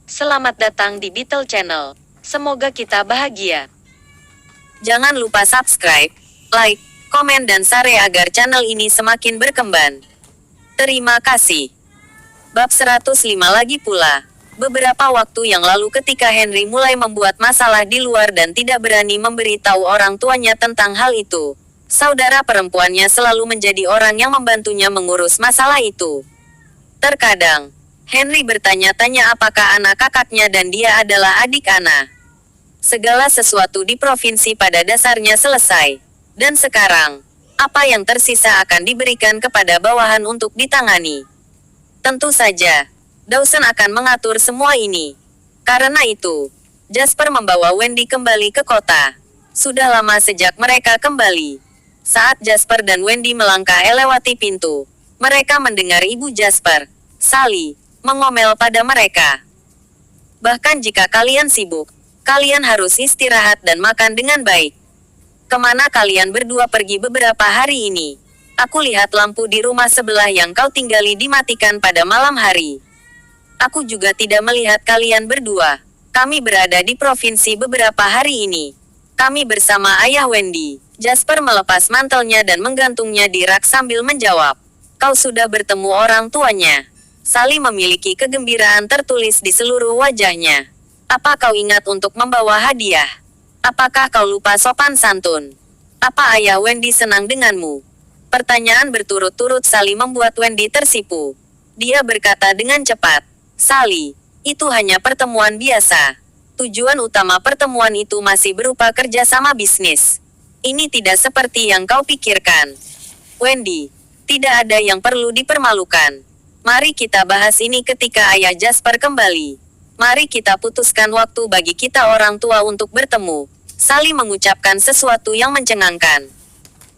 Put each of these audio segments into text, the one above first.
Selamat datang di Beetle Channel. Semoga kita bahagia. Jangan lupa subscribe, like, komen dan share agar channel ini semakin berkembang. Terima kasih. Bab 105 lagi pula. Beberapa waktu yang lalu ketika Henry mulai membuat masalah di luar dan tidak berani memberitahu orang tuanya tentang hal itu, saudara perempuannya selalu menjadi orang yang membantunya mengurus masalah itu. Terkadang, Henry bertanya-tanya apakah anak kakaknya dan dia adalah adik Anna. Segala sesuatu di provinsi pada dasarnya selesai. Dan sekarang, apa yang tersisa akan diberikan kepada bawahan untuk ditangani. Tentu saja, Dawson akan mengatur semua ini. Karena itu, Jasper membawa Wendy kembali ke kota. Sudah lama sejak mereka kembali. Saat Jasper dan Wendy melangkah melewati pintu, mereka mendengar ibu Jasper, Sally, mengomel pada mereka. Bahkan jika kalian sibuk, kalian harus istirahat dan makan dengan baik. Kemana kalian berdua pergi beberapa hari ini? Aku lihat lampu di rumah sebelah yang kau tinggali dimatikan pada malam hari. Aku juga tidak melihat kalian berdua. Kami berada di provinsi beberapa hari ini. Kami bersama ayah Wendy. Jasper melepas mantelnya dan menggantungnya di rak sambil menjawab. Kau sudah bertemu orang tuanya. Sally memiliki kegembiraan tertulis di seluruh wajahnya. Apa kau ingat untuk membawa hadiah? Apakah kau lupa sopan santun? Apa ayah Wendy senang denganmu? Pertanyaan berturut-turut Sally membuat Wendy tersipu. Dia berkata dengan cepat, Sally, itu hanya pertemuan biasa. Tujuan utama pertemuan itu masih berupa kerjasama bisnis. Ini tidak seperti yang kau pikirkan. Wendy, tidak ada yang perlu dipermalukan. Mari kita bahas ini ketika ayah Jasper kembali. Mari kita putuskan waktu bagi kita orang tua untuk bertemu. Sally mengucapkan sesuatu yang mencengangkan.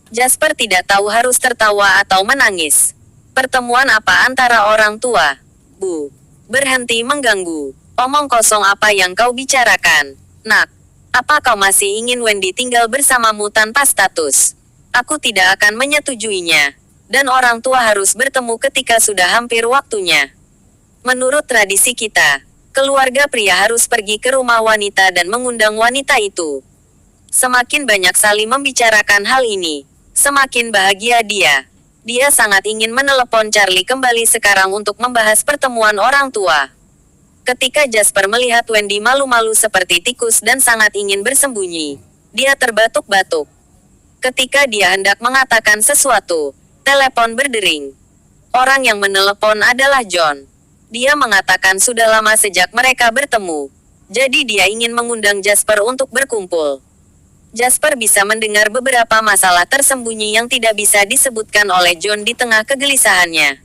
Jasper tidak tahu harus tertawa atau menangis. Pertemuan apa antara orang tua? Bu, berhenti mengganggu. Omong kosong apa yang kau bicarakan, nak? Apa kau masih ingin Wendy tinggal bersamamu tanpa status? Aku tidak akan menyetujuinya. Dan orang tua harus bertemu ketika sudah hampir waktunya. Menurut tradisi kita, keluarga pria harus pergi ke rumah wanita dan mengundang wanita itu. Semakin banyak Sally membicarakan hal ini, semakin bahagia dia. Dia sangat ingin menelepon Charlie kembali sekarang untuk membahas pertemuan orang tua. Ketika Jasper melihat Wendy malu-malu seperti tikus dan sangat ingin bersembunyi, dia terbatuk-batuk. Ketika dia hendak mengatakan sesuatu, telepon berdering. Orang yang menelepon adalah John. Dia mengatakan sudah lama sejak mereka bertemu. Jadi dia ingin mengundang Jasper untuk berkumpul. Jasper bisa mendengar beberapa masalah tersembunyi yang tidak bisa disebutkan oleh John di tengah kegelisahannya.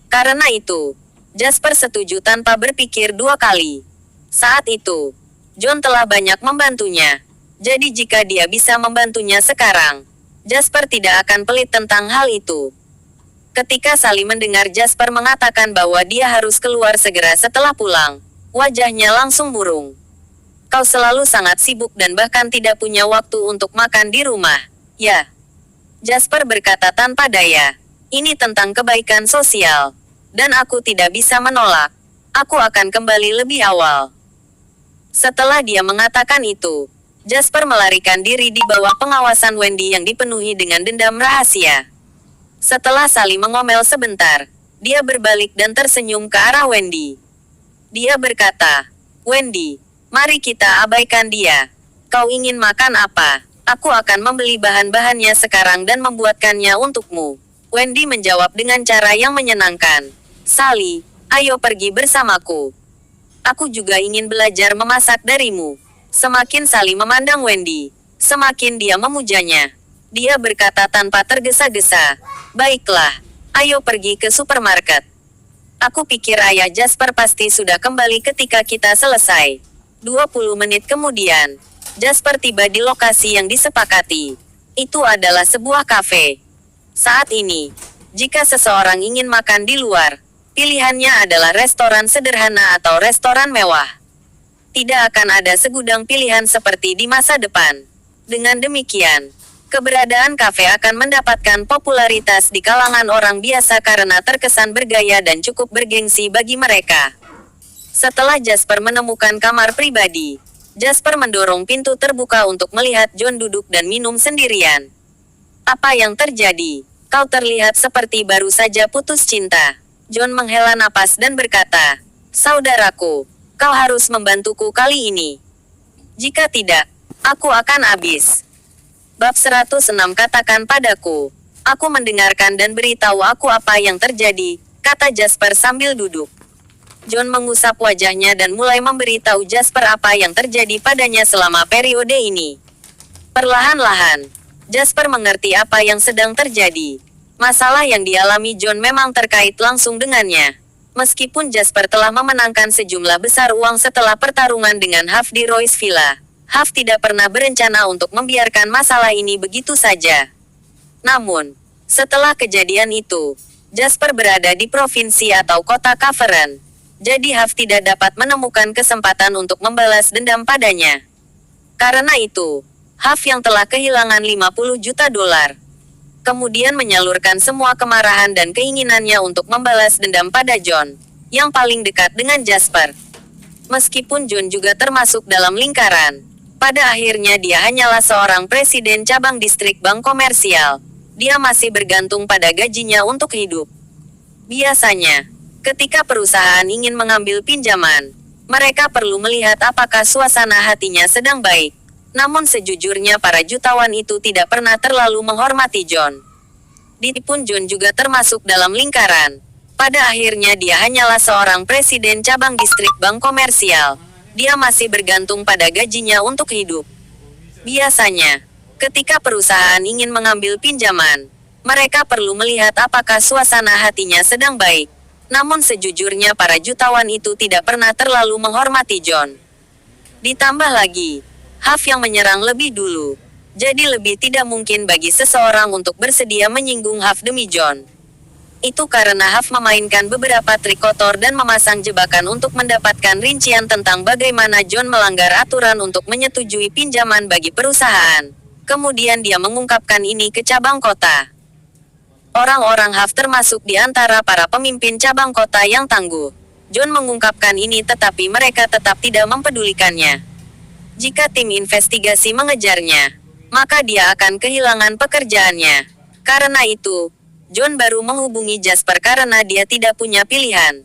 Karena itu, Jasper setuju tanpa berpikir dua kali. Saat itu, John telah banyak membantunya. Jadi jika dia bisa membantunya sekarang, Jasper tidak akan pelit tentang hal itu. Ketika Sally mendengar Jasper mengatakan bahwa dia harus keluar segera setelah pulang, wajahnya langsung murung. Kau selalu sangat sibuk dan bahkan tidak punya waktu untuk makan di rumah, ya? Jasper berkata tanpa daya. Ini tentang kebaikan sosial. Dan aku tidak bisa menolak. Aku akan kembali lebih awal. Setelah dia mengatakan itu, Jasper melarikan diri di bawah pengawasan Wendy yang dipenuhi dengan dendam rahasia. Setelah Sally mengomel sebentar, dia berbalik dan tersenyum ke arah Wendy. Dia berkata, Wendy, mari kita abaikan dia. Kau ingin makan apa? Aku akan membeli bahan-bahannya sekarang dan membuatkannya untukmu. Wendy menjawab dengan cara yang menyenangkan. Sally, ayo pergi bersamaku. Aku juga ingin belajar memasak darimu. Semakin Sally memandang Wendy, semakin dia memujanya. Dia berkata tanpa tergesa-gesa, baiklah, ayo pergi ke supermarket. Aku pikir ayah Jasper pasti sudah kembali ketika kita selesai. 20 menit kemudian, Jasper tiba di lokasi yang disepakati. Itu adalah sebuah kafe. Saat ini, jika seseorang ingin makan di luar, pilihannya adalah restoran sederhana atau restoran mewah. Tidak akan ada segudang pilihan seperti di masa depan. Dengan demikian, keberadaan kafe akan mendapatkan popularitas di kalangan orang biasa karena terkesan bergaya dan cukup bergengsi bagi mereka. Setelah Jasper menemukan kamar pribadi, Jasper mendorong pintu terbuka untuk melihat John duduk dan minum sendirian. Apa yang terjadi? Kau terlihat seperti baru saja putus cinta. John menghela napas dan berkata, "Saudaraku, kau harus membantuku kali ini. Jika tidak, aku akan habis." Bab 106 katakan padaku. Aku mendengarkan dan beritahu aku apa yang terjadi, kata Jasper sambil duduk. John mengusap wajahnya dan mulai memberitahu Jasper apa yang terjadi padanya selama periode ini. Perlahan-lahan, Jasper mengerti apa yang sedang terjadi. Masalah yang dialami John memang terkait langsung dengannya. Meskipun Jasper telah memenangkan sejumlah besar uang setelah pertarungan dengan Huff di Royce Villa, Huff tidak pernah berencana untuk membiarkan masalah ini begitu saja. Namun, setelah kejadian itu, Jasper berada di provinsi atau kota Cavern. Jadi Huff tidak dapat menemukan kesempatan untuk membalas dendam padanya. Karena itu, Huff yang telah kehilangan 50 juta dolar, kemudian menyalurkan semua kemarahan dan keinginannya untuk membalas dendam pada John, yang paling dekat dengan Jasper. Meskipun John juga termasuk dalam lingkaran, pada akhirnya dia hanyalah seorang presiden cabang distrik bank komersial. Dia masih bergantung pada gajinya untuk hidup. Biasanya, ketika perusahaan ingin mengambil pinjaman, mereka perlu melihat apakah suasana hatinya sedang baik. Namun sejujurnya para jutawan itu tidak pernah terlalu menghormati John. Pun John juga termasuk dalam lingkaran. Pada akhirnya dia hanyalah seorang presiden cabang distrik bank komersial. Dia masih bergantung pada gajinya untuk hidup. Biasanya, ketika perusahaan ingin mengambil pinjaman, mereka perlu melihat apakah suasana hatinya sedang baik. Namun sejujurnya para jutawan itu tidak pernah terlalu menghormati John. Ditambah lagi, Huff yang menyerang lebih dulu. Jadi lebih tidak mungkin bagi seseorang untuk bersedia menyinggung Huff demi John. Itu karena Huff memainkan beberapa trik kotor dan memasang jebakan untuk mendapatkan rincian tentang bagaimana John melanggar aturan untuk menyetujui pinjaman bagi perusahaan. Kemudian dia mengungkapkan ini ke cabang kota. Orang-orang Huff termasuk di antara para pemimpin cabang kota yang tangguh. John mengungkapkan ini tetapi mereka tetap tidak mempedulikannya. Jika tim investigasi mengejarnya, maka dia akan kehilangan pekerjaannya. Karena itu, John baru menghubungi Jasper karena dia tidak punya pilihan.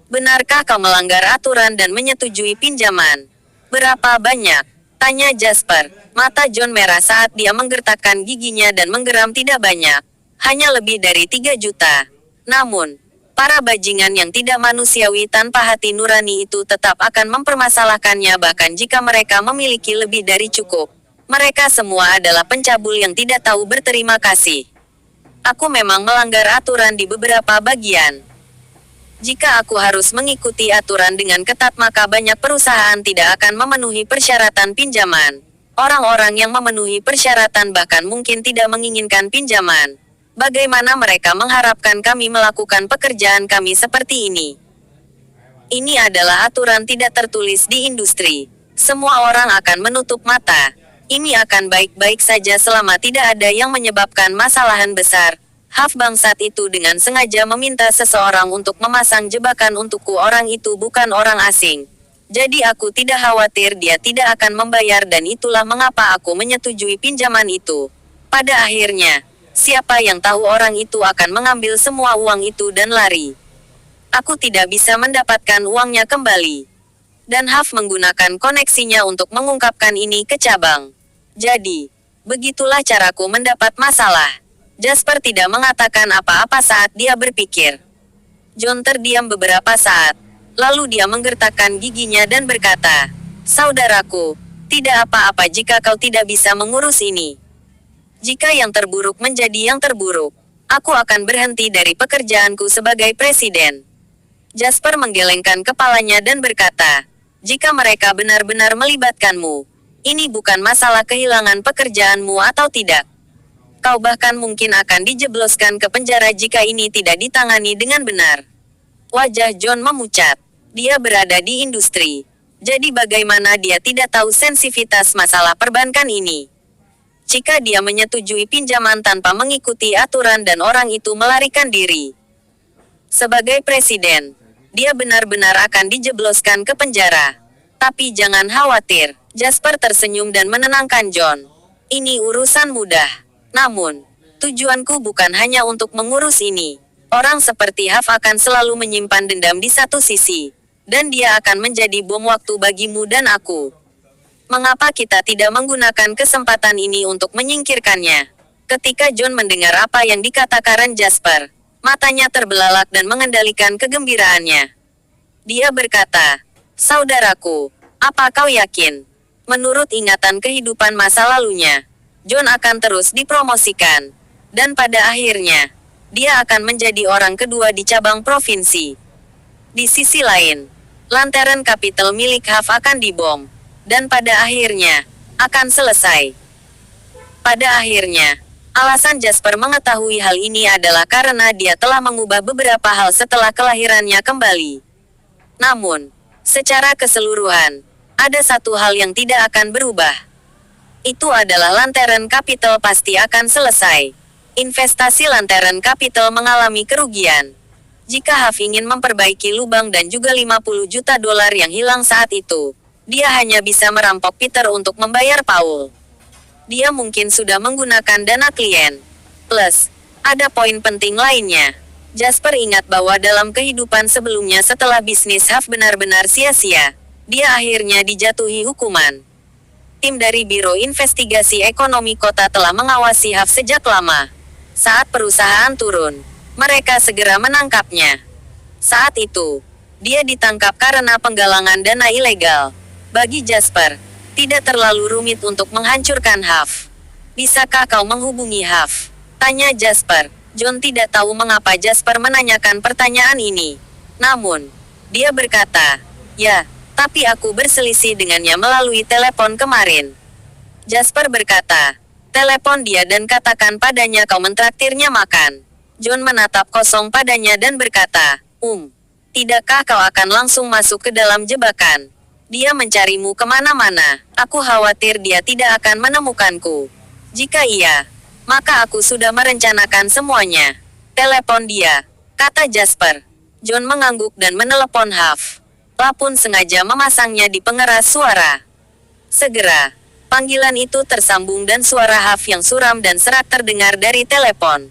"Benarkah kau melanggar aturan dan menyetujui pinjaman?" "Berapa banyak?" tanya Jasper. Mata John merah saat dia menggertakkan giginya dan menggeram. "Tidak banyak. Hanya lebih dari 3 juta. Namun, para bajingan yang tidak manusiawi tanpa hati nurani itu tetap akan mempermasalahkannya bahkan jika mereka memiliki lebih dari cukup. Mereka semua adalah pencabul yang tidak tahu berterima kasih. Aku memang melanggar aturan di beberapa bagian. Jika aku harus mengikuti aturan dengan ketat maka banyak perusahaan tidak akan memenuhi persyaratan pinjaman. Orang-orang yang memenuhi persyaratan bahkan mungkin tidak menginginkan pinjaman. Bagaimana mereka mengharapkan kami melakukan pekerjaan kami seperti ini? Ini adalah aturan tidak tertulis di industri. Semua orang akan menutup mata. Ini akan baik-baik saja selama tidak ada yang menyebabkan masalahan besar. Huff bangsat itu dengan sengaja meminta seseorang untuk memasang jebakan untukku. Orang itu bukan orang asing. Jadi aku tidak khawatir dia tidak akan membayar dan itulah mengapa aku menyetujui pinjaman itu. Pada akhirnya, siapa yang tahu orang itu akan mengambil semua uang itu dan lari. Aku tidak bisa mendapatkan uangnya kembali." Dan Huff menggunakan koneksinya untuk mengungkapkan ini ke cabang. "Jadi, begitulah caraku mendapat masalah." Jasper tidak mengatakan apa-apa saat dia berpikir. John terdiam beberapa saat. Lalu dia menggertakkan giginya dan berkata, "Saudaraku, tidak apa-apa jika kau tidak bisa mengurus ini. Jika yang terburuk menjadi yang terburuk, aku akan berhenti dari pekerjaanku sebagai presiden." Jasper menggelengkan kepalanya dan berkata, "Jika mereka benar-benar melibatkanmu, ini bukan masalah kehilangan pekerjaanmu atau tidak. Kau bahkan mungkin akan dijebloskan ke penjara jika ini tidak ditangani dengan benar." Wajah John memucat. Dia berada di industri. Jadi bagaimana dia tidak tahu sensitivitas masalah perbankan ini? Jika dia menyetujui pinjaman tanpa mengikuti aturan dan orang itu melarikan diri. Sebagai presiden, dia benar-benar akan dijebloskan ke penjara. Tapi jangan khawatir, Jasper tersenyum dan menenangkan John. Ini urusan mudah. Namun, tujuanku bukan hanya untuk mengurus ini. Orang seperti Huff akan selalu menyimpan dendam di satu sisi. Dan dia akan menjadi bom waktu bagimu dan aku. Mengapa kita tidak menggunakan kesempatan ini untuk menyingkirkannya? Ketika John mendengar apa yang dikatakan Jasper, matanya terbelalak dan mengendalikan kegembiraannya. Dia berkata, "Saudaraku, apa kau yakin? Menurut ingatan kehidupan masa lalunya, John akan terus dipromosikan. Dan pada akhirnya, dia akan menjadi orang kedua di cabang provinsi. Di sisi lain, Lantern Capital milik Huff akan dibom. Dan pada akhirnya, akan selesai." Pada akhirnya, alasan Jasper mengetahui hal ini adalah karena dia telah mengubah beberapa hal setelah kelahirannya kembali. Namun, secara keseluruhan, ada satu hal yang tidak akan berubah. Itu adalah Lantern Capital pasti akan selesai. Investasi Lantern Capital mengalami kerugian. Jika Huff ingin memperbaiki lubang dan juga 50 juta dolar yang hilang saat itu, dia hanya bisa merampok Peter untuk membayar Paul. Dia mungkin sudah menggunakan dana klien. Plus, ada poin penting lainnya. Jasper ingat bahwa dalam kehidupan sebelumnya setelah bisnis Huff benar-benar sia-sia, dia akhirnya dijatuhi hukuman. Tim dari Biro Investigasi Ekonomi Kota telah mengawasi Huff sejak lama. Saat perusahaan turun, mereka segera menangkapnya. Saat itu, dia ditangkap karena penggalangan dana ilegal. Bagi Jasper, tidak terlalu rumit untuk menghancurkan Huff. "Bisakah kau menghubungi Huff?" tanya Jasper. John tidak tahu mengapa Jasper menanyakan pertanyaan ini. Namun, dia berkata, "Ya, tapi aku berselisih dengannya melalui telepon kemarin." Jasper berkata, "Telepon dia dan katakan padanya kau mentraktirnya makan." John menatap kosong padanya dan berkata, Tidakkah kau akan langsung masuk ke dalam jebakan? Dia mencarimu kemana-mana. Aku khawatir dia tidak akan menemukanku. Jika iya, maka aku sudah merencanakan semuanya." "Telepon dia," kata Jasper. John mengangguk dan menelepon Huff. Lapun sengaja memasangnya di pengeras suara. Segera, panggilan itu tersambung dan suara Huff yang suram dan serak terdengar dari telepon.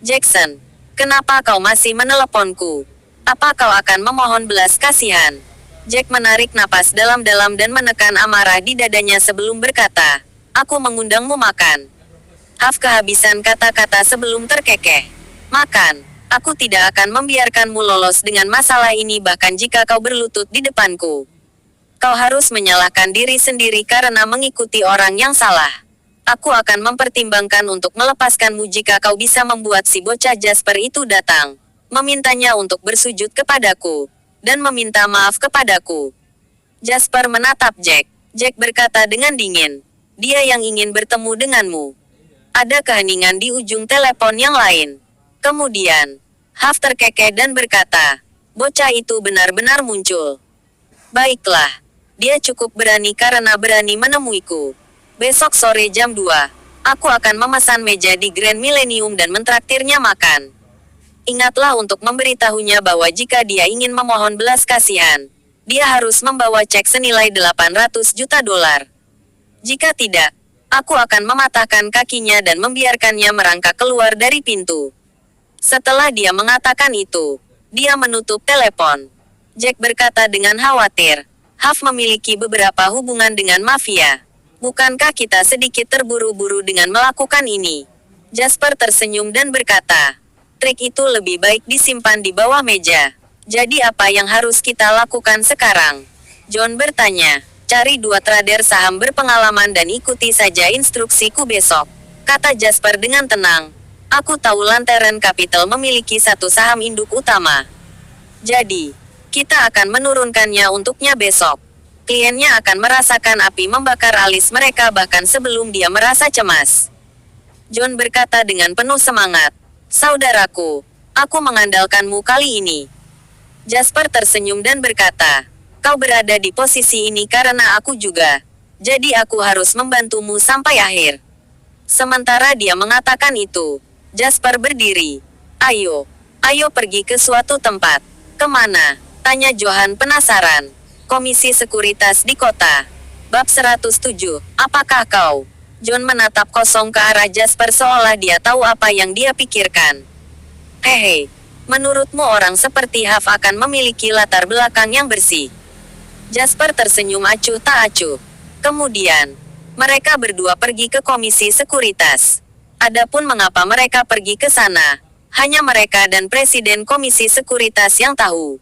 "Jackson, kenapa kau masih meneleponku? Apa kau akan memohon belas kasihan?" Jack menarik napas dalam-dalam dan menekan amarah di dadanya sebelum berkata, "Aku mengundangmu makan." Huff kehabisan kata-kata sebelum terkekeh. "Makan? Aku tidak akan membiarkanmu lolos dengan masalah ini bahkan jika kau berlutut di depanku. Kau harus menyalahkan diri sendiri karena mengikuti orang yang salah. Aku akan mempertimbangkan untuk melepaskanmu jika kau bisa membuat si bocah Jasper itu datang, memintanya untuk bersujud kepadaku, dan meminta maaf kepadaku." Jasper menatap Jack. Jack berkata dengan dingin, "Dia yang ingin bertemu denganmu." Ada keheningan di ujung telepon yang lain. Kemudian, Huff terkekeh dan berkata, "Bocah itu benar-benar muncul. Baiklah, dia cukup berani karena berani menemuiku. Besok sore jam 2, aku akan memesan meja di Grand Millennium dan mentraktirnya makan. Ingatlah untuk memberitahunya bahwa jika dia ingin memohon belas kasihan, dia harus membawa cek senilai 800 juta dolar. Jika tidak, aku akan mematahkan kakinya dan membiarkannya merangkak keluar dari pintu." Setelah dia mengatakan itu, dia menutup telepon. Jack berkata dengan khawatir, "Huff memiliki beberapa hubungan dengan mafia. Bukankah kita sedikit terburu-buru dengan melakukan ini?" Jasper tersenyum dan berkata, "Trik itu lebih baik disimpan di bawah meja. Jadi apa yang harus kita lakukan sekarang?" John bertanya, "Cari 2 trader saham berpengalaman dan ikuti saja instruksiku besok," kata Jasper dengan tenang. "Aku tahu Lantern Capital memiliki 1 saham induk utama. Jadi, kita akan menurunkannya untuknya besok. Kliennya akan merasakan api membakar alis mereka bahkan sebelum dia merasa cemas." John berkata dengan penuh semangat, "Saudaraku, aku mengandalkanmu kali ini." Jasper tersenyum dan berkata, "Kau berada di posisi ini karena aku juga. Jadi aku harus membantumu sampai akhir." Sementara dia mengatakan itu, Jasper berdiri. Ayo pergi ke suatu tempat. Kemana? Tanya Johan penasaran. Komisi Sekuritas di Kota. Bab 107. Apakah kau? John menatap kosong ke arah Jasper seolah dia tahu apa yang dia pikirkan. Hehe. Menurutmu orang seperti Huff akan memiliki latar belakang yang bersih? Jasper tersenyum acuh tak acuh. Kemudian, mereka berdua pergi ke Komisi Sekuritas. Adapun mengapa mereka pergi ke sana, hanya mereka dan Presiden Komisi Sekuritas yang tahu.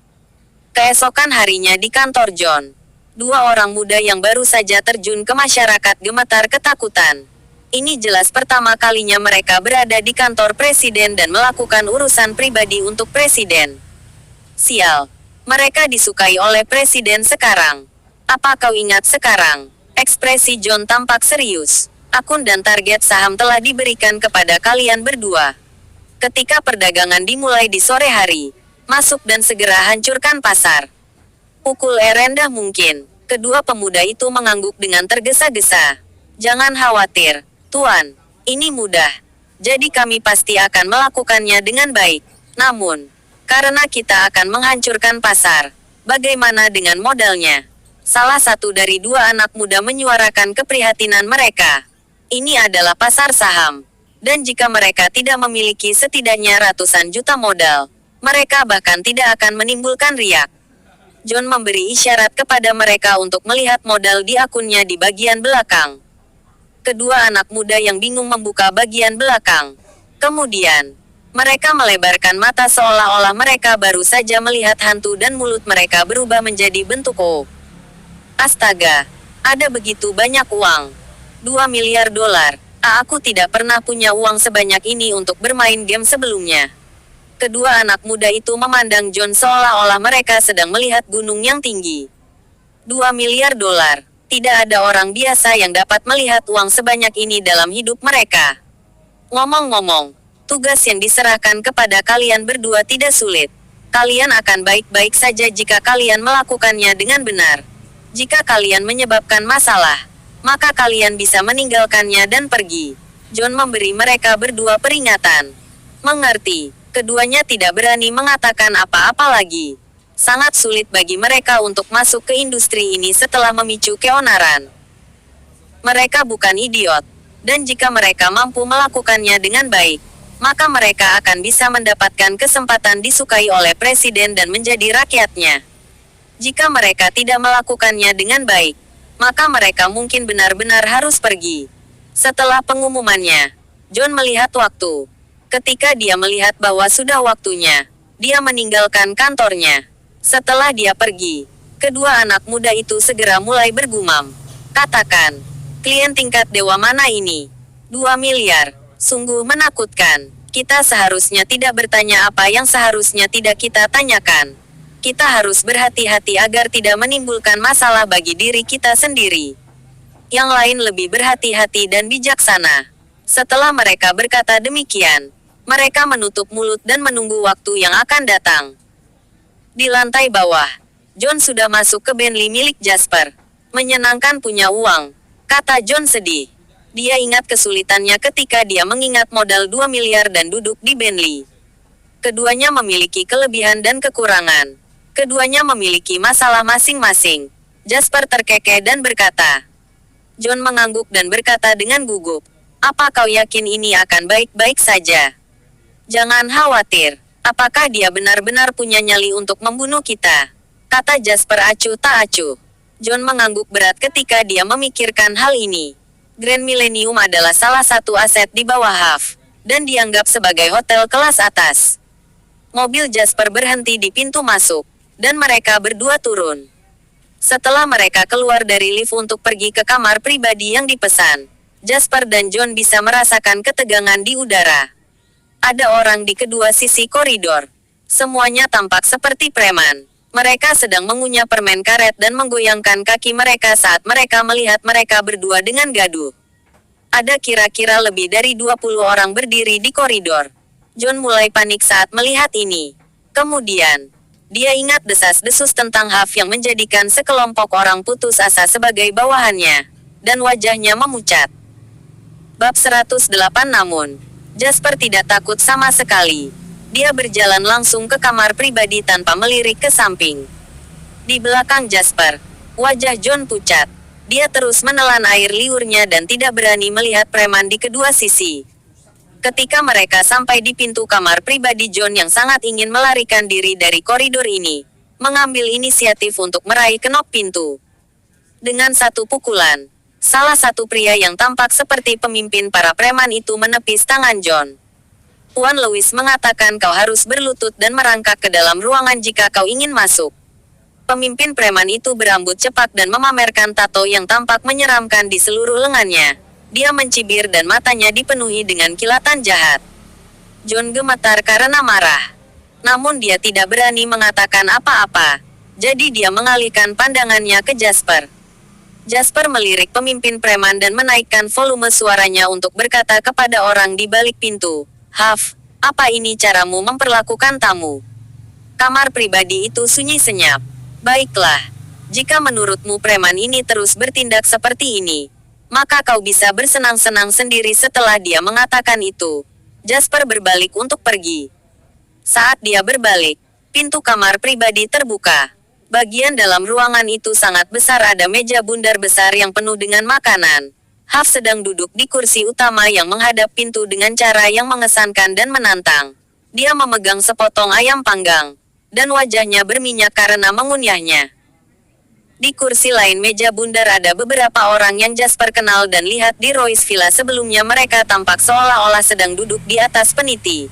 Keesokan harinya di kantor John, dua orang muda yang baru saja terjun ke masyarakat gemetar ketakutan. Ini jelas pertama kalinya mereka berada di kantor presiden dan melakukan urusan pribadi untuk presiden. Sial, mereka disukai oleh presiden sekarang. Apa kau ingat sekarang? Ekspresi John tampak serius. Akun dan target saham telah diberikan kepada kalian berdua. Ketika perdagangan dimulai di sore hari, masuk dan segera hancurkan pasar. Pukul rendah mungkin. Kedua pemuda itu mengangguk dengan tergesa-gesa. Jangan khawatir, Tuan. Ini mudah. Jadi kami pasti akan melakukannya dengan baik. Namun, karena kita akan menghancurkan pasar, bagaimana dengan modalnya? Salah satu dari dua anak muda menyuarakan keprihatinan mereka. Ini adalah pasar saham. Dan jika mereka tidak memiliki setidaknya ratusan juta modal, mereka bahkan tidak akan menimbulkan riak. John memberi isyarat kepada mereka untuk melihat modal di akunnya di bagian belakang. Kedua anak muda yang bingung membuka bagian belakang. Kemudian, mereka melebarkan mata seolah-olah mereka baru saja melihat hantu dan mulut mereka berubah menjadi bentuk O. Astaga, ada begitu banyak uang. 2 miliar dolar. Aku tidak pernah punya uang sebanyak ini untuk bermain game sebelumnya. Kedua anak muda itu memandang John seolah-olah mereka sedang melihat gunung yang tinggi. 2 miliar dolar. Tidak ada orang biasa yang dapat melihat uang sebanyak ini dalam hidup mereka. Ngomong-ngomong, tugas yang diserahkan kepada kalian berdua tidak sulit. Kalian akan baik-baik saja jika kalian melakukannya dengan benar. Jika kalian menyebabkan masalah, maka kalian bisa meninggalkannya dan pergi. John memberi mereka berdua peringatan. Mengerti, keduanya tidak berani mengatakan apa-apa lagi. Sangat sulit bagi mereka untuk masuk ke industri ini setelah memicu keonaran. Mereka bukan idiot, dan jika mereka mampu melakukannya dengan baik, maka mereka akan bisa mendapatkan kesempatan disukai oleh presiden dan menjadi rakyatnya. Jika mereka tidak melakukannya dengan baik, maka mereka mungkin benar-benar harus pergi. Setelah pengumumannya, John melihat waktu. Ketika dia melihat bahwa sudah waktunya, dia meninggalkan kantornya. Setelah dia pergi, kedua anak muda itu segera mulai bergumam. Katakan, klien tingkat dewa mana ini? 2 miliar, sungguh menakutkan. Kita seharusnya tidak bertanya apa yang seharusnya tidak kita tanyakan. Kita harus berhati-hati agar tidak menimbulkan masalah bagi diri kita sendiri. Yang lain lebih berhati-hati dan bijaksana. Setelah mereka berkata demikian, mereka menutup mulut dan menunggu waktu yang akan datang. Di lantai bawah, John sudah masuk ke Bentley milik Jasper. Menyenangkan punya uang, kata John sedih. Dia ingat kesulitannya ketika dia mengingat modal 2 miliar dan duduk di Bentley. Keduanya memiliki kelebihan dan kekurangan. Keduanya memiliki masalah masing-masing. Jasper terkekeh dan berkata. John mengangguk dan berkata dengan gugup. Apa kau yakin ini akan baik-baik saja? Jangan khawatir. Apakah dia benar-benar punya nyali untuk membunuh kita? Kata Jasper acuh tak acuh. John mengangguk berat ketika dia memikirkan hal ini. Grand Millennium adalah salah satu aset di bawah Huff, dan dianggap sebagai hotel kelas atas. Mobil Jasper berhenti di pintu masuk, dan mereka berdua turun. Setelah mereka keluar dari lift untuk pergi ke kamar pribadi yang dipesan, Jasper dan John bisa merasakan ketegangan di udara. Ada orang di kedua sisi koridor. Semuanya tampak seperti preman. Mereka sedang mengunyah permen karet dan menggoyangkan kaki mereka saat mereka melihat mereka berdua dengan gaduh. Ada kira-kira lebih dari 20 orang berdiri di koridor. John mulai panik saat melihat ini. Kemudian, dia ingat desas-desus tentang Huff yang menjadikan sekelompok orang putus asa sebagai bawahannya, dan wajahnya memucat. Bab 108 namun, Jasper tidak takut sama sekali. Dia berjalan langsung ke kamar pribadi tanpa melirik ke samping. Di belakang Jasper, wajah John pucat. Dia terus menelan air liurnya dan tidak berani melihat preman di kedua sisi. Ketika mereka sampai di pintu kamar pribadi John yang sangat ingin melarikan diri dari koridor ini, mengambil inisiatif untuk meraih kenop pintu. Dengan satu pukulan, salah satu pria yang tampak seperti pemimpin para preman itu menepis tangan John. Tuan Lewis mengatakan kau harus berlutut dan merangkak ke dalam ruangan jika kau ingin masuk. Pemimpin preman itu berambut cepak dan memamerkan tato yang tampak menyeramkan di seluruh lengannya. Dia mencibir dan matanya dipenuhi dengan kilatan jahat. John gemetar karena marah. Namun dia tidak berani mengatakan apa-apa. Jadi dia mengalihkan pandangannya ke Jasper. Jasper melirik pemimpin preman dan menaikkan volume suaranya untuk berkata kepada orang di balik pintu, "Huff, apa ini caramu memperlakukan tamu?" Kamar pribadi itu sunyi senyap. "Baiklah, jika menurutmu preman ini terus bertindak seperti ini, maka kau bisa bersenang-senang sendiri." Setelah dia mengatakan itu, Jasper berbalik untuk pergi. Saat dia berbalik, pintu kamar pribadi terbuka. Bagian dalam ruangan itu sangat besar, ada meja bundar besar yang penuh dengan makanan. Huff sedang duduk di kursi utama yang menghadap pintu dengan cara yang mengesankan dan menantang. Dia memegang sepotong ayam panggang, dan wajahnya berminyak karena mengunyahnya. Di kursi lain meja bundar ada beberapa orang yang Jasper kenal dan lihat di Royce Villa sebelumnya. Mereka tampak seolah-olah sedang duduk di atas peniti.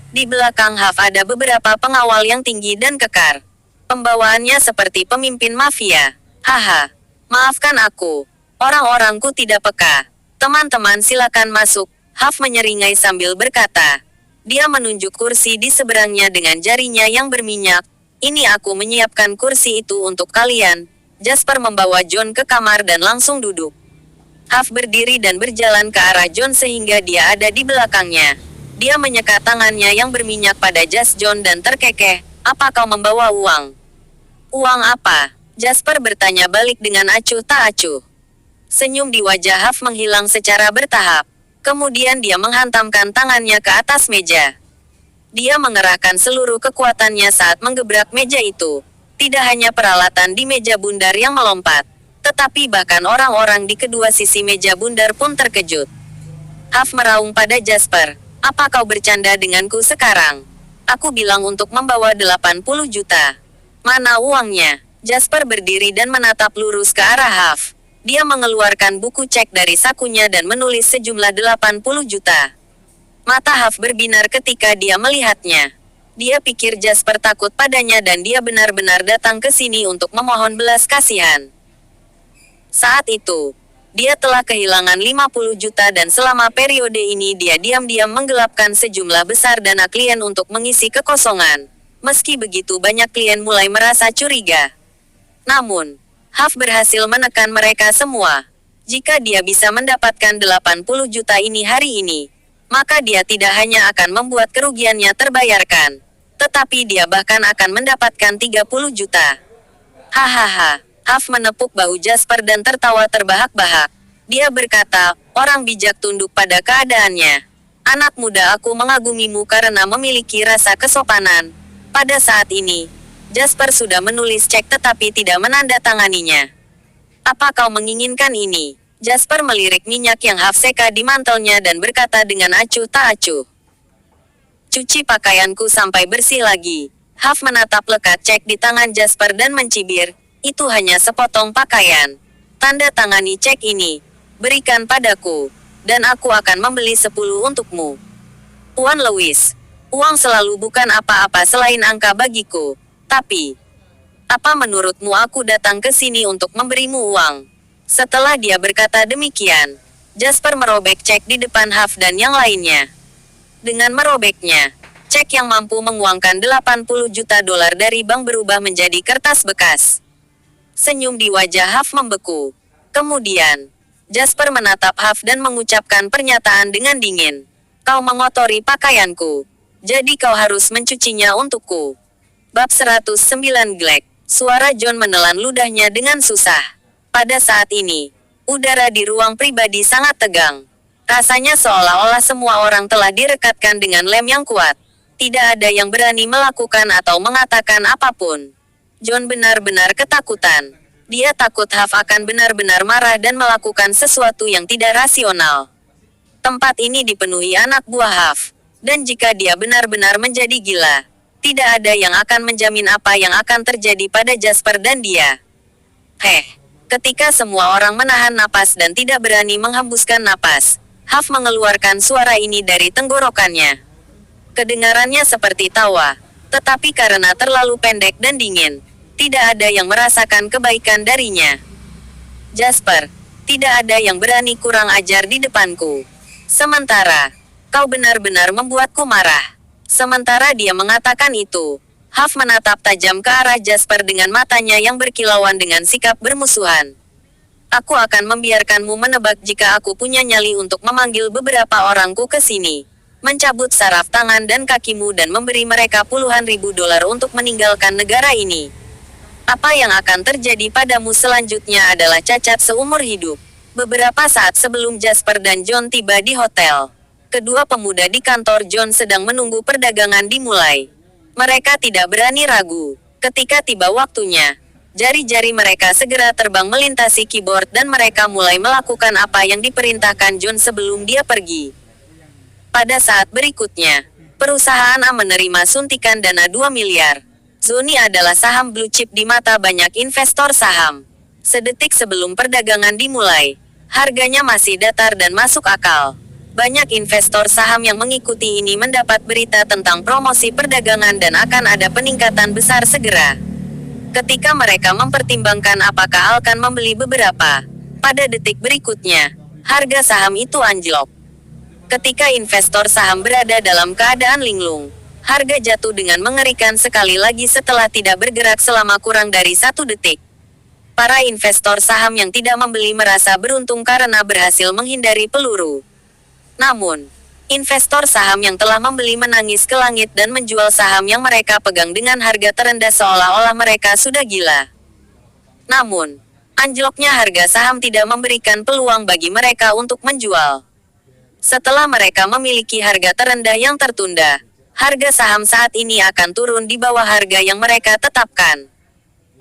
Di belakang Huff ada beberapa pengawal yang tinggi dan kekar. Pembawaannya seperti pemimpin mafia. "Haha, maafkan aku. Orang-orangku tidak peka. Teman-teman silakan masuk." Huff menyeringai sambil berkata. Dia menunjuk kursi di seberangnya dengan jarinya yang berminyak. "Ini aku menyiapkan kursi itu untuk kalian." Jasper membawa John ke kamar dan langsung duduk. Huff berdiri dan berjalan ke arah John sehingga dia ada di belakangnya. Dia menyekat tangannya yang berminyak pada jas John dan terkekeh, "Apa kau membawa uang?" "Uang apa?" Jasper bertanya balik dengan acuh tak acuh. Senyum di wajah Huff menghilang secara bertahap. Kemudian dia menghantamkan tangannya ke atas meja. Dia mengerahkan seluruh kekuatannya saat menggebrak meja itu. Tidak hanya peralatan di meja bundar yang melompat, tetapi bahkan orang-orang di kedua sisi meja bundar pun terkejut. Huff meraung pada Jasper, "Apa kau bercanda denganku sekarang? Aku bilang untuk membawa 80 juta. Mana uangnya?" Jasper berdiri dan menatap lurus ke arah Huff. Dia mengeluarkan buku cek dari sakunya dan menulis sejumlah 80 juta. Mata Huff berbinar ketika dia melihatnya. Dia pikir Jasper takut padanya dan dia benar-benar datang ke sini untuk memohon belas kasihan. Saat itu, dia telah kehilangan 50 juta dan selama periode ini dia diam-diam menggelapkan sejumlah besar dana klien untuk mengisi kekosongan. Meski begitu banyak klien mulai merasa curiga. Namun, Huff berhasil menekan mereka semua. Jika dia bisa mendapatkan 80 juta ini hari ini, maka dia tidak hanya akan membuat kerugiannya terbayarkan, tetapi dia bahkan akan mendapatkan 30 juta. Hahaha, Huff menepuk bahu Jasper dan tertawa terbahak-bahak. Dia berkata, "Orang bijak tunduk pada keadaannya. Anak muda, aku mengagumimu karena memiliki rasa kesopanan." Pada saat ini, Jasper sudah menulis cek tetapi tidak menandatanganinya. "Apa kau menginginkan ini?" Jasper melirik minyak yang Huff seka di mantelnya dan berkata dengan acuh tak acuh. "Cuci pakaianku sampai bersih lagi." Huff menatap lekat cek di tangan Jasper dan mencibir, "Itu hanya sepotong pakaian. Tanda tangani cek ini. Berikan padaku. Dan aku akan membeli 10 untukmu." "Tuan Lewis, uang selalu bukan apa-apa selain angka bagiku. Tapi, apa menurutmu aku datang ke sini untuk memberimu uang?" Setelah dia berkata demikian, Jasper merobek cek di depan Huff dan yang lainnya. Dengan merobeknya, cek yang mampu menguangkan 80 juta dolar dari bank berubah menjadi kertas bekas. Senyum di wajah Huff membeku. Kemudian, Jasper menatap Huff dan mengucapkan pernyataan dengan dingin. "Kau mengotori pakaianku. Jadi kau harus mencucinya untukku." Bab 109 Glek. Suara John menelan ludahnya dengan susah. Pada saat ini, udara di ruang pribadi sangat tegang. Rasanya seolah-olah semua orang telah direkatkan dengan lem yang kuat. Tidak ada yang berani melakukan atau mengatakan apapun. John benar-benar ketakutan. Dia takut Huff akan benar-benar marah dan melakukan sesuatu yang tidak rasional. Tempat ini dipenuhi anak buah Huff. Dan jika dia benar-benar menjadi gila, tidak ada yang akan menjamin apa yang akan terjadi pada Jasper dan dia. Ketika semua orang menahan napas dan tidak berani menghembuskan napas, Huff mengeluarkan suara ini dari tenggorokannya. Kedengarannya seperti tawa, tetapi karena terlalu pendek dan dingin, tidak ada yang merasakan kebaikan darinya. Jasper, tidak ada yang berani kurang ajar di depanku. Sementara, kau benar-benar membuatku marah. Sementara dia mengatakan itu, Huff menatap tajam ke arah Jasper dengan matanya yang berkilauan dengan sikap bermusuhan. Aku akan membiarkanmu menebak jika aku punya nyali untuk memanggil beberapa orangku ke sini. Mencabut saraf tangan dan kakimu dan memberi mereka puluhan ribu dolar untuk meninggalkan negara ini. Apa yang akan terjadi padamu selanjutnya adalah cacat seumur hidup. Beberapa saat sebelum Jasper dan John tiba di hotel, kedua pemuda di kantor John sedang menunggu perdagangan dimulai. Mereka tidak berani ragu. Ketika tiba waktunya, jari-jari mereka segera terbang melintasi keyboard dan mereka mulai melakukan apa yang diperintahkan John sebelum dia pergi. Pada saat berikutnya, perusahaan A menerima suntikan dana 2 miliar. Zoni adalah saham blue chip di mata banyak investor saham. Sedetik sebelum perdagangan dimulai, harganya masih datar dan masuk akal. Banyak investor saham yang mengikuti ini mendapat berita tentang promosi perdagangan dan akan ada peningkatan besar segera. Ketika mereka mempertimbangkan apakah akan membeli beberapa, pada detik berikutnya, harga saham itu anjlok. Ketika investor saham berada dalam keadaan linglung, harga jatuh dengan mengerikan sekali lagi setelah tidak bergerak selama kurang dari 1 detik. Para investor saham yang tidak membeli merasa beruntung karena berhasil menghindari peluru. Namun, investor saham yang telah membeli menangis ke langit dan menjual saham yang mereka pegang dengan harga terendah seolah-olah mereka sudah gila. Namun, anjloknya harga saham tidak memberikan peluang bagi mereka untuk menjual. Setelah mereka memiliki harga terendah yang tertunda, harga saham saat ini akan turun di bawah harga yang mereka tetapkan.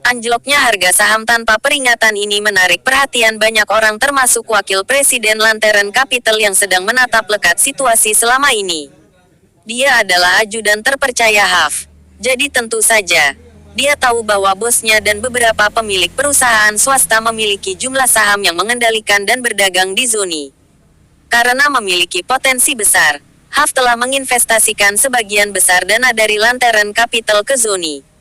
Anjloknya harga saham tanpa peringatan ini menarik perhatian banyak orang termasuk Wakil Presiden Lantern Capital yang sedang menatap lekat situasi selama ini. Dia adalah ajudan terpercaya Huff. Jadi tentu saja, dia tahu bahwa bosnya dan beberapa pemilik perusahaan swasta memiliki jumlah saham yang mengendalikan dan berdagang di Zoni. Karena memiliki potensi besar, Huff telah menginvestasikan sebagian besar dana dari Lantern Capital ke Zoni.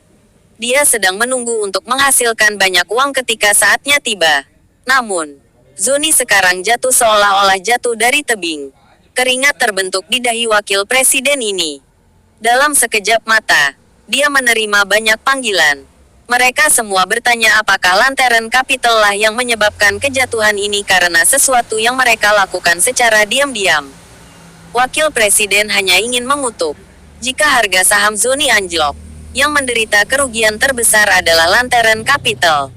Dia sedang menunggu untuk menghasilkan banyak uang ketika saatnya tiba. Namun, Zoni sekarang jatuh seolah-olah jatuh dari tebing. Keringat terbentuk di dahi wakil presiden ini. Dalam sekejap mata, dia menerima banyak panggilan. Mereka semua bertanya apakah Lantern Capital lah yang menyebabkan kejatuhan ini karena sesuatu yang mereka lakukan secara diam-diam. Wakil presiden hanya ingin mengutuk. Jika harga saham Zoni anjlok, yang menderita kerugian terbesar adalah Lantern Capital.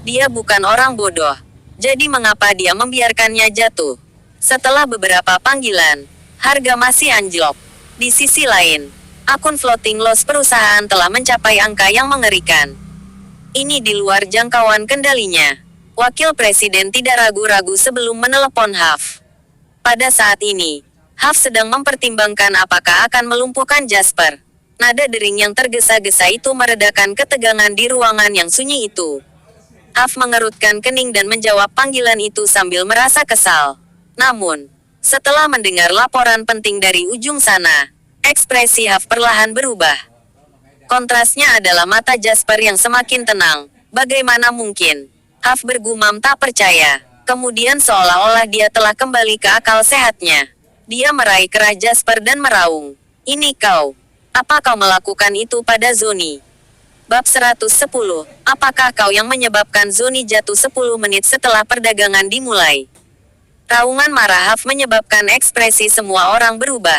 Dia bukan orang bodoh. Jadi mengapa dia membiarkannya jatuh? Setelah beberapa panggilan, harga masih anjlok. Di sisi lain, akun floating loss perusahaan telah mencapai angka yang mengerikan. Ini di luar jangkauan kendalinya. Wakil presiden tidak ragu-ragu sebelum menelepon Huff. Pada saat ini, Huff sedang mempertimbangkan apakah akan melumpuhkan Jasper. Nada dering yang tergesa-gesa itu meredakan ketegangan di ruangan yang sunyi itu. Huff mengerutkan kening dan menjawab panggilan itu sambil merasa kesal. Namun, setelah mendengar laporan penting dari ujung sana, ekspresi Huff perlahan berubah. Kontrasnya adalah mata Jasper yang semakin tenang. Bagaimana mungkin? Huff bergumam tak percaya. Kemudian seolah-olah dia telah kembali ke akal sehatnya. Dia meraih kerah Jasper dan meraung. Ini kau. Apa kau melakukan itu pada Zoni? Bab 110. Apakah kau yang menyebabkan Zoni jatuh 10 menit setelah perdagangan dimulai? Raungan marah Huff menyebabkan ekspresi semua orang berubah.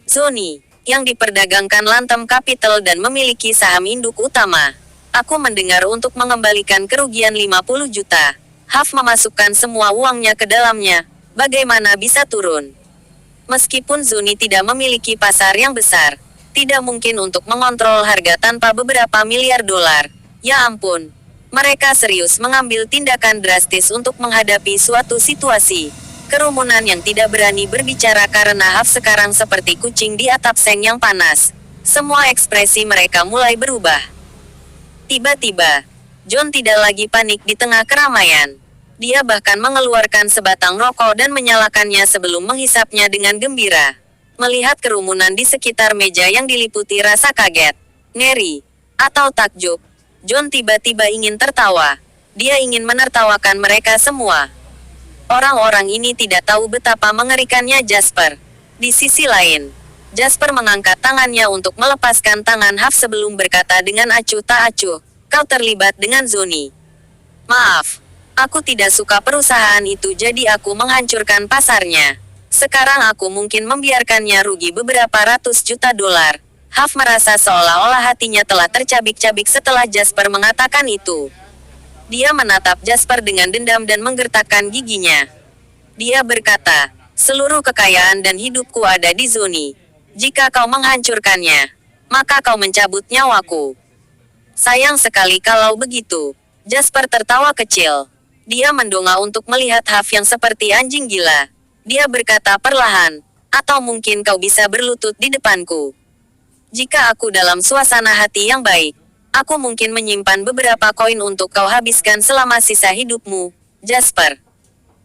Zoni, yang diperdagangkan Lantern Capital dan memiliki saham induk utama. Aku mendengar untuk mengembalikan kerugian 50 juta. Huff memasukkan semua uangnya ke dalamnya. Bagaimana bisa turun? Meskipun Zoni tidak memiliki pasar yang besar, Tidak mungkin untuk mengontrol harga tanpa beberapa miliar dolar. Ya ampun. Mereka serius mengambil tindakan drastis untuk menghadapi suatu situasi. Kerumunan yang tidak berani berbicara karena Huff sekarang seperti kucing di atap seng yang panas. Semua ekspresi mereka mulai berubah. Tiba-tiba, John tidak lagi panik di tengah keramaian. Dia bahkan mengeluarkan sebatang rokok dan menyalakannya sebelum menghisapnya dengan gembira. Melihat kerumunan di sekitar meja yang diliputi rasa kaget, ngeri, atau takjub, John tiba-tiba ingin tertawa. Dia ingin menertawakan mereka semua. Orang-orang ini tidak tahu betapa mengerikannya Jasper. Di sisi lain, Jasper mengangkat tangannya untuk melepaskan tangan Huff sebelum berkata dengan acuh tak acuh, "Kau terlibat dengan Zoni." "Maaf, aku tidak suka perusahaan itu jadi aku menghancurkan pasarnya. Sekarang aku mungkin membiarkannya rugi beberapa ratus juta dolar." Huff merasa seolah-olah hatinya telah tercabik-cabik setelah Jasper mengatakan itu. Dia menatap Jasper dengan dendam dan menggertakkan giginya. Dia berkata, "Seluruh kekayaan dan hidupku ada di Zoni. Jika kau menghancurkannya, maka kau mencabut nyawaku." "Sayang sekali kalau begitu." Jasper tertawa kecil. Dia mendongak untuk melihat Huff yang seperti anjing gila. Dia berkata perlahan, "Atau mungkin kau bisa berlutut di depanku. Jika aku dalam suasana hati yang baik, aku mungkin menyimpan beberapa koin untuk kau habiskan selama sisa hidupmu, Jasper."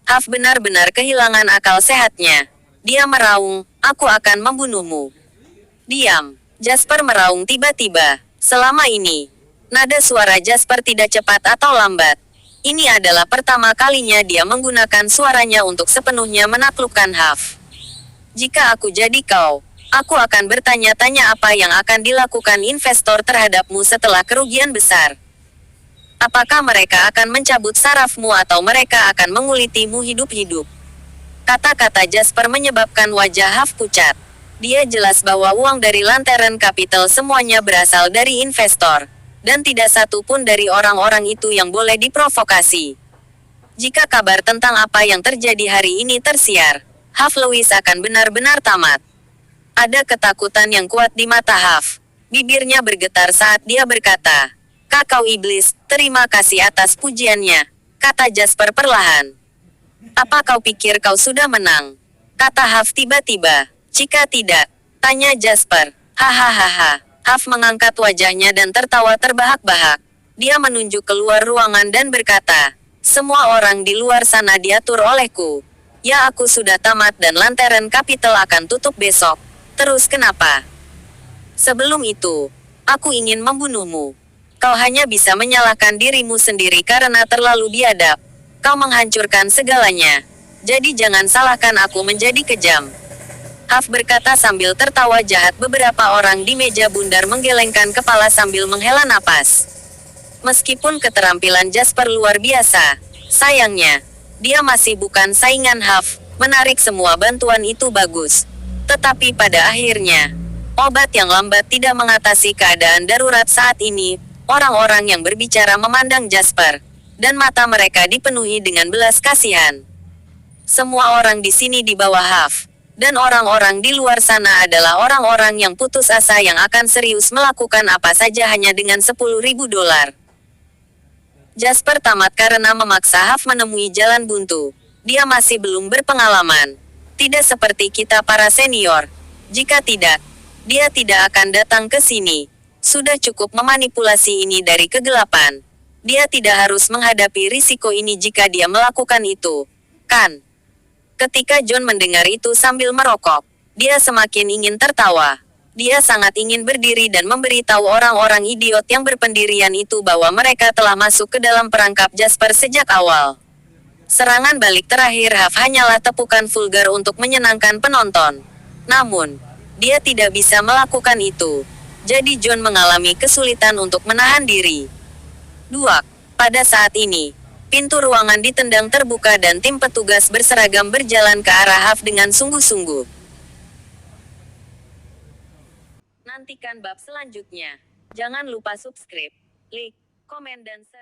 Huff benar-benar kehilangan akal sehatnya. Dia meraung, "Aku akan membunuhmu." "Diam." Jasper meraung tiba-tiba. Selama ini, nada suara Jasper tidak cepat atau lambat. Ini adalah pertama kalinya dia menggunakan suaranya untuk sepenuhnya menaklukkan Huff. "Jika aku jadi kau, aku akan bertanya-tanya apa yang akan dilakukan investor terhadapmu setelah kerugian besar. Apakah mereka akan mencabut sarafmu atau mereka akan mengulitimu hidup-hidup?" Kata-kata Jasper menyebabkan wajah Huff pucat. Dia jelas bahwa uang dari Lantern Capital semuanya berasal dari investor. Dan tidak satu pun dari orang-orang itu yang boleh diprovokasi. Jika kabar tentang apa yang terjadi hari ini tersiar, Huff Lewis akan benar-benar tamat. Ada ketakutan yang kuat di mata Huff. Bibirnya bergetar saat dia berkata, "Kakao iblis, terima kasih atas pujiannya," kata Jasper perlahan. "Apa kau pikir kau sudah menang?" kata Huff tiba-tiba. "Jika tidak," tanya Jasper. "Hahaha." Huff mengangkat wajahnya dan tertawa terbahak-bahak. Dia menunjuk keluar ruangan dan berkata, "Semua orang di luar sana diatur olehku. Ya aku sudah tamat dan Lantern Capital akan tutup besok. Terus kenapa? Sebelum itu, aku ingin membunuhmu. Kau hanya bisa menyalahkan dirimu sendiri karena terlalu biadab. Kau menghancurkan segalanya. Jadi jangan salahkan aku menjadi kejam." Huff berkata sambil tertawa jahat. Beberapa orang di meja bundar menggelengkan kepala sambil menghela napas. Meskipun keterampilan Jasper luar biasa, sayangnya, dia masih bukan saingan Huff. Menarik semua bantuan itu bagus. Tetapi pada akhirnya, obat yang lambat tidak mengatasi keadaan darurat saat ini. Orang-orang yang berbicara memandang Jasper, dan mata mereka dipenuhi dengan belas kasihan. Semua orang di sini di bawah Huff. Dan orang-orang di luar sana adalah orang-orang yang putus asa yang akan serius melakukan apa saja hanya dengan 10.000 dolar. Jasper tamat karena memaksa Huff menemui jalan buntu. Dia masih belum berpengalaman. Tidak seperti kita para senior. Jika tidak, dia tidak akan datang ke sini. Sudah cukup memanipulasi ini dari kegelapan. Dia tidak harus menghadapi risiko ini jika dia melakukan itu, kan? Ketika John mendengar itu sambil merokok, dia semakin ingin tertawa. Dia sangat ingin berdiri dan memberitahu orang-orang idiot yang berpendirian itu bahwa mereka telah masuk ke dalam perangkap Jasper sejak awal. Serangan balik terakhir Huff hanyalah tepukan vulgar untuk menyenangkan penonton. Namun, dia tidak bisa melakukan itu. Jadi John mengalami kesulitan untuk menahan diri. Duak. Pada saat ini, pintu ruangan ditendang terbuka dan tim petugas berseragam berjalan ke arah Huff dengan sungguh-sungguh. Nantikan bab selanjutnya. Jangan lupa subscribe, like, komen dan share.